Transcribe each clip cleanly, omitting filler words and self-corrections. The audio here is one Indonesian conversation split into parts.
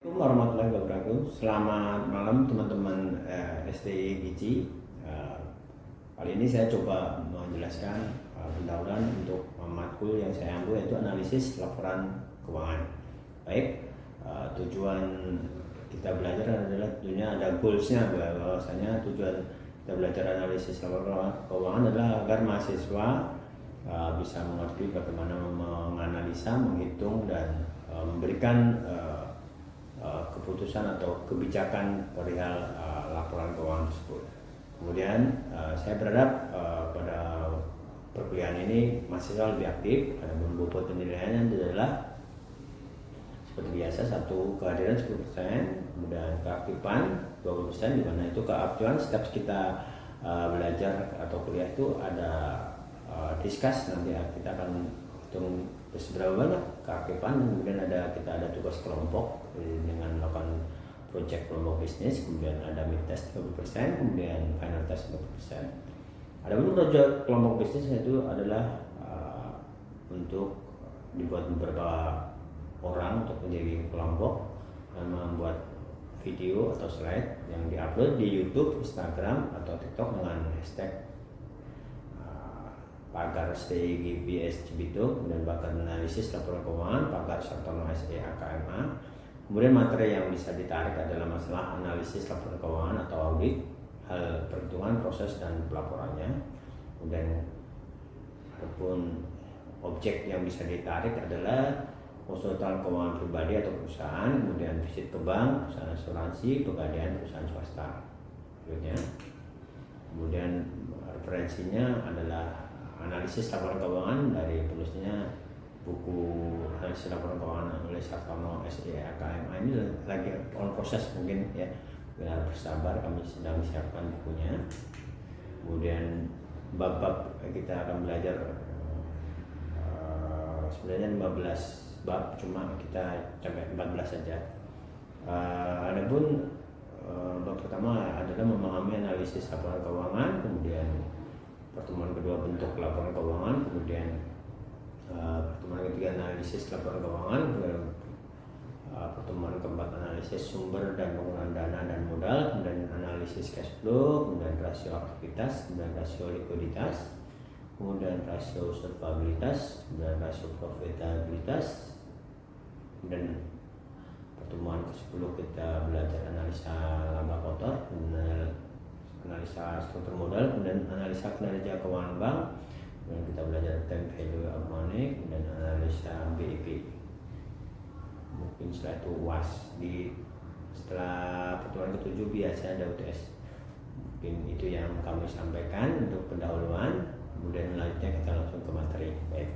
Assalamualaikum warahmatullahi wabarakatuh. Selamat malam teman-teman STI Gizi. Kali ini saya coba menjelaskan pendahuluan untuk matkul yang saya ambil, yaitu analisis laporan keuangan. Baik, tujuan kita belajar adalah tentunya ada goalsnya, bahwasanya tujuan kita belajar analisis laporan keuangan adalah agar mahasiswa bisa mengerti bagaimana menganalisa, menghitung, dan memberikan keputusan atau kebijakan perihal laporan keuangan tersebut. Kemudian saya berharap pada perkuliahan ini mahasiswa lebih aktif, karena bobot penilaiannya adalah seperti biasa, satu kehadiran 10%, kemudian keaktifan 20%, di mana itu keaktifan setiap kita belajar atau kuliah itu ada discuss, nanti kita akan hitung seberapa banyak keaktifan. Kemudian kita ada tugas kelompok dengan melakukan project kelompok bisnis, kemudian ada mid test 30%, kemudian final test 50%. Ada pun project kelompok bisnis itu adalah untuk dibuat beberapa orang untuk menjadi kelompok dan membuat video atau slide yang diupload di YouTube, Instagram, atau TikTok dengan hashtag pagar STIGBS Cibito, kemudian pagar analisis laporan keuangan, pagar Sartono SE AKMA. Kemudian materi yang bisa ditarik adalah masalah analisis laporan keuangan atau audit, hal perhitungan, proses, dan pelaporannya. Kemudian adapun objek yang bisa ditarik adalah konsultan keuangan pribadi atau perusahaan, kemudian visit ke bank, perusahaan asuransi, pegadaian perusahaan swasta. Kemudian referensinya adalah analisis laporan keuangan dari penulisnya buku analisis laporan keuangan oleh Sartono SE AKMA. Ini lagi on proses, mungkin ya, biar bersabar, kami sedang siapkan bukunya. Kemudian bab-bab kita akan belajar sebenarnya 15 bab, cuma kita sampai 14 saja. Adapun bab pertama adalah memahami analisis laporan keuangan, kemudian pertemuan kedua bentuk laporan keuangan, kemudian pertemuan ketiga analisis laporan keuangan, kemudian pertemuan keempat analisis sumber dan penggunaan dana dan modal, kemudian analisis cash flow, kemudian rasio aktivitas, kemudian rasio likuiditas, kemudian rasio solvabilitas, kemudian rasio profitabilitas. Kemudian pertemuan ke-10 kita belajar analisa laba kotor, kemudian analisa struktur modal, kemudian analisa kinerja keuangan bank, kemudian kita belajar time value of money, kemudian analisa BIP. Mungkin setelah itu UAS. Setelah pertemuan ke-7 biasa ada UTS. Mungkin itu yang kami sampaikan untuk pendahuluan. Kemudian selanjutnya kita langsung ke materi. Baik.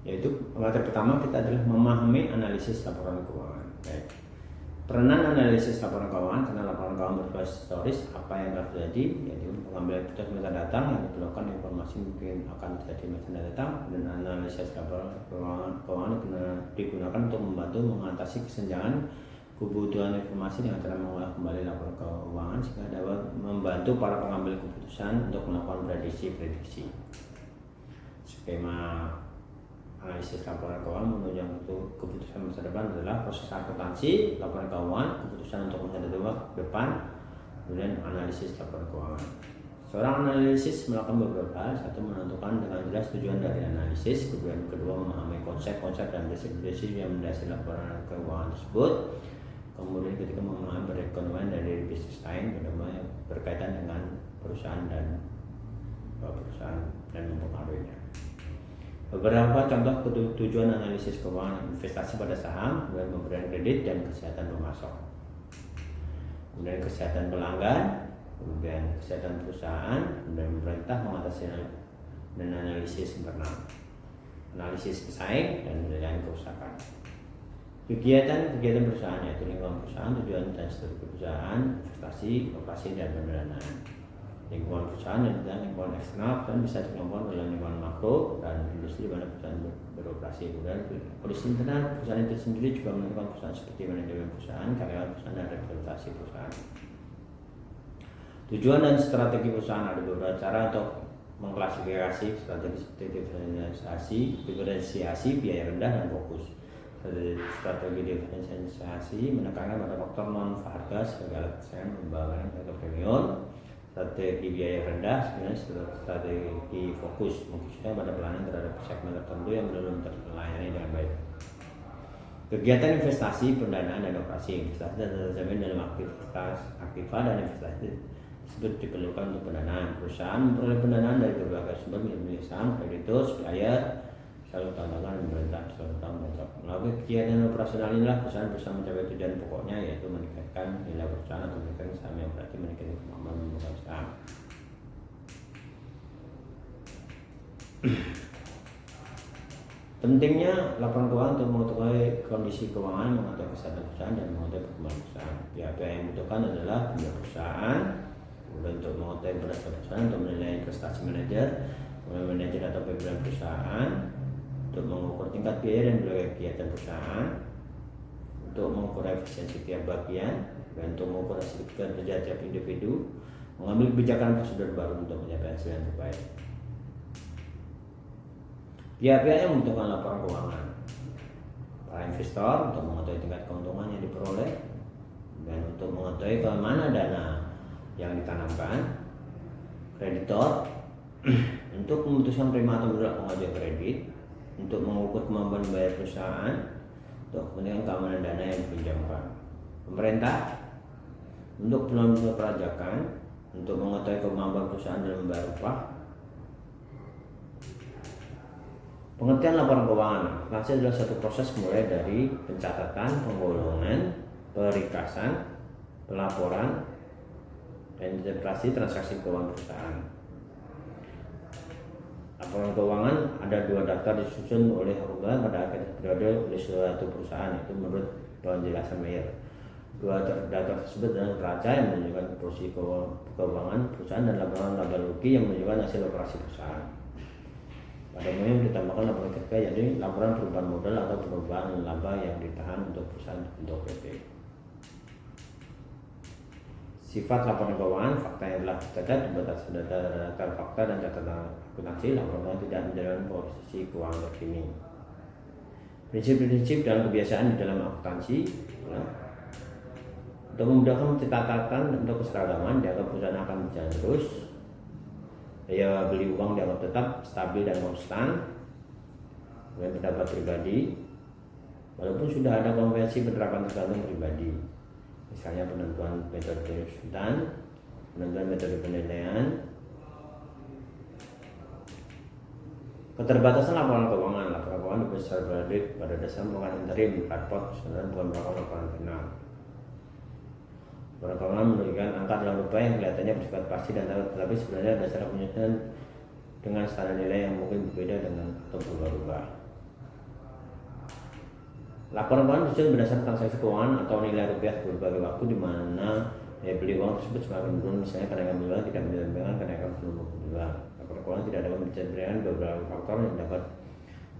Yaitu materi pertama kita adalah memahami analisis laporan keuangan. Baik. Peranan analisis laporan keuangan, karena laporan keuangan berbasis historis apa yang telah terjadi, yaitu pengambilan keputusan masa datang yang diperlukan informasi mungkin akan terjadi masa datang, dan analisis laporan keuangan digunakan untuk membantu mengatasi kesenjangan kebutuhan informasi dengan cara mengolah kembali laporan keuangan sehingga dapat membantu para pengambil keputusan untuk melakukan prediksi-prediksi. Skema analisis laporan keuangan menunjang untuk keputusan masa depan adalah proses akuntansi, laporan keuangan, keputusan untuk masa depan, kemudian analisis laporan keuangan. Seorang analisis melakukan beberapa hal. Satu, menentukan dengan jelas tujuan dari analisis. Kemudian kedua, memahami konsep-konsep dan prinsip-prinsip yang mendasari laporan keuangan tersebut. Kemudian ketiga, memahami perekonomian dari bisnis lain, yang berkaitan dengan perusahaan dan mempengaruhinya. Beberapa contoh tujuan analisis keuangan: investasi pada saham, kemudian pemberian kredit, dan kesehatan pemasok. Kemudian kesehatan pelanggan, kemudian kesehatan perusahaan, kemudian pemerintah mengatasi dan analisis internal, analisis pesaing, dan penilaian kerusakan. Kegiatan perusahaan, yaitu lingkungan perusahaan, tujuan dan strategi perusahaan, investasi, operasi, dan pendanaan. lingkungan perusahaan dan lingkungan eksternal, dan bisa dikelompokkan dalam lingkungan makro dan industri di mana perusahaan beroperasi. Kemudian kondisi internal perusahaan itu sendiri juga menentukan perusahaan seperti manajemen perusahaan, karyawan perusahaan, dan representasi perusahaan. Tujuan dan strategi perusahaan, ada beberapa cara untuk mengklasifikasi strategi diferensiasi, biaya rendah dan fokus. Strategi diferensiasi menekankan pada faktor non harga sebagai alat kesayangan pengembangan harga premium. Strategi biaya rendah sebenarnya strategi fokus, fokusnya pada pelayanan terhadap segmen tertentu yang belum terlayani dengan baik. Kegiatan investasi, pendanaan, dan operasi. Investasi dan terjamin dalam aktiva dan investasi tersebut diperlukan untuk pendanaan. Perusahaan memperoleh pendanaan dari berbagai sumber, misalnya saham, kreditur, supplier, selalu tantangan pemerintah, selalu tanggung. Melalui kegiatan operasional inilah perusahaan berusaha mencapai tujuan pokoknya, yaitu meningkatkan nilai perusahaan atau meningkatkan saham, yang berarti meningkatkan kemampuan memegang saham. Pentingnya laporan keuangan untuk mengetahui kondisi keuangan, mengetahui kesehatan perusahaan, dan mengetahui perkembangan perusahaan. Pihak-pihak yang dibutuhkan adalah pemilik perusahaan, kemudian untuk mengetahui berdasarkan perusahaan, untuk menilai prestasi manajer atau pimpinan perusahaan, untuk mengukur tingkat biaya dan berbagai kegiatan perusahaan, untuk mengukur efisiensi tiap bagian, dan untuk mengukur hasil kerja tiap individu, mengambil kebijakan prosedur baru untuk mencapai hasil yang terbaik. Pihak-pihak yang membutuhkan laporan keuangan: para investor untuk mengetahui tingkat keuntungan yang diperoleh, dan untuk mengetahui kemana dana yang ditanamkan; kreditor untuk memutuskan prima atau menolak pengajuan kredit, untuk mengukur kemampuan membayar perusahaan, untuk kepentingan keamanan dana yang dipinjamkan; pemerintah untuk penanggulangan perpajakan, untuk mengetahui kemampuan perusahaan dalam membayar upah. Pengertian laporan keuangan. Akuntansi adalah satu proses mulai dari pencatatan, penggolongan, perikasan, pelaporan, dan interpretasi transaksi keuangan perusahaan. Laporan keuangan ada 2 daftar disusun oleh akuntan pada akhir periode oleh suatu perusahaan, itu menurut penjelasan Mayer. 2 daftar tersebut adalah neraca yang menunjukkan posisi keuangan perusahaan, dan laporan laba rugi yang menunjukkan hasil operasi perusahaan. Pada umumnya ditambahkan laporan ketiga, yaitu laporan perubahan modal atau perubahan laba yang ditahan untuk perusahaan untuk PT. Sifat laporan keuangan: fakta yang telah dicatat berdasarkan data fakta dan catatan akuntansi. Laporan keuangan tidak menjelaskan posisi keuangan terkini. Prinsip-prinsip dalam kebiasaan di dalam akuntansi. Untuk memudahkan catatan untuk keseragaman, dianggap perusahaan akan berjalan terus. Daya beli uang dianggap tetap stabil dan konstan. Kemudian pendapat pribadi, walaupun sudah ada konvensi penerapan tergantung pribadi, misalnya penentuan metode penelitian, penentuan metode penilaian. Keterbatasan laporan keuangan. Laporan keuangan besar balik pada dasar merupakan interim, raport, sebenarnya bukan merupakan laporan final. Laporan keuangan menunjukkan angka dalam rupiah yang kelihatannya bersifat pasti dan tahu, tetapi sebenarnya dasar penelitian dengan standar nilai yang mungkin berbeda dengan atau berubah-ubah. Laporan keuangan disusun berdasarkan transaksi keuangan atau nilai rupiah berbagai waktu di mana daya beli uang tersebut semakin menurun, misalnya kenaikan beli tidak mencerminkan kenaikan volume penjualan. Laporan keuangan tidak dapat mencerminkan beberapa faktor yang dapat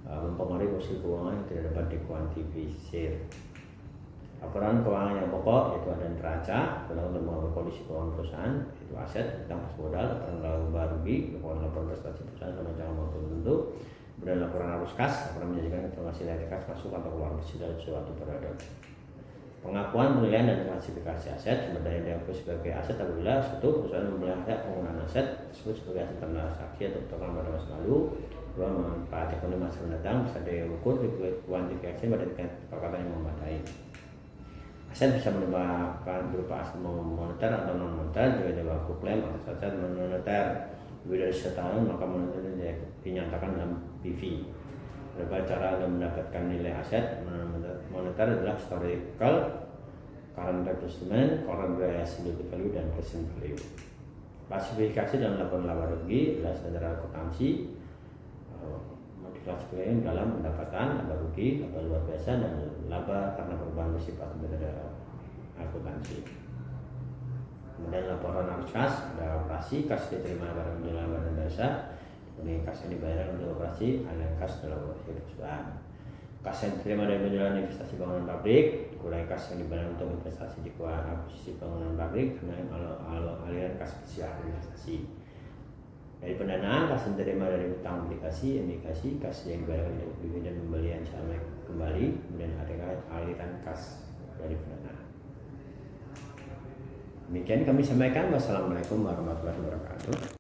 mempengaruhi posisi keuangan yang tidak dapat dikuantifikasi. Laporan keuangan yang pokok yaitu ada neraca untuk mengetahui kondisi keuangan perusahaan, yaitu aset, utang, pos modal, laporan laba rugi, laporan prestasi perusahaan selama jangka waktu tertentu, kemudian laporan arus kas, laporan menjadikan informasi nilai kas masuk atau keluar bersih dari suatu periode. Pengakuan, penilaian, dan klasifikasi aset. Sumber daya diakui sebagai aset apabila satu perusahaan mempunyai hak penggunaan aset tersebut sebagai aset transaksi atau pertukaran pada masa lalu. 2. Manfaat ekonomi masa mendatang bisa diukur dikuantifikasi pada tingkat kesepakatan yang memadai. Aset bisa merupakan berupa aset moneter atau non moneter. Jika ada waktu klaim atas aset moneter lebih dari setahun, maka moneter dinyatakan dalam PV. Beberapa cara untuk mendapatkan nilai aset moneter adalah historical, current replacement, current absolute value, dan present value. Klasifikasi dalam laporan laba rugi adalah standar akuntansi. Diklasifikasikan dalam pendapatan, laba rugi, laba luar biasa, dan laba karena perubahan bersifat metode akuntansi. Kemudian kemudian laporan arus kas, ada operasi, kas diterima barang menjelang badan dasar, kemudian kas yang dibayar untuk operasi, ada kas dalam operasi perusahaan. Kas yang diterima dari penjualan investasi bangunan pabrik, kurangi kas yang dibayar untuk investasi di keuangan akuisisi bangunan pabrik, kemudian aliran kas spesial investasi. Dari pendanaan, kas yang diterima dari utang obligasi, kas yang dibayar untuk dividen pembelian saham kembali, kemudian ada aliran kas dari pendanaan. Demikian kami sampaikan. Wassalamualaikum warahmatullahi wabarakatuh.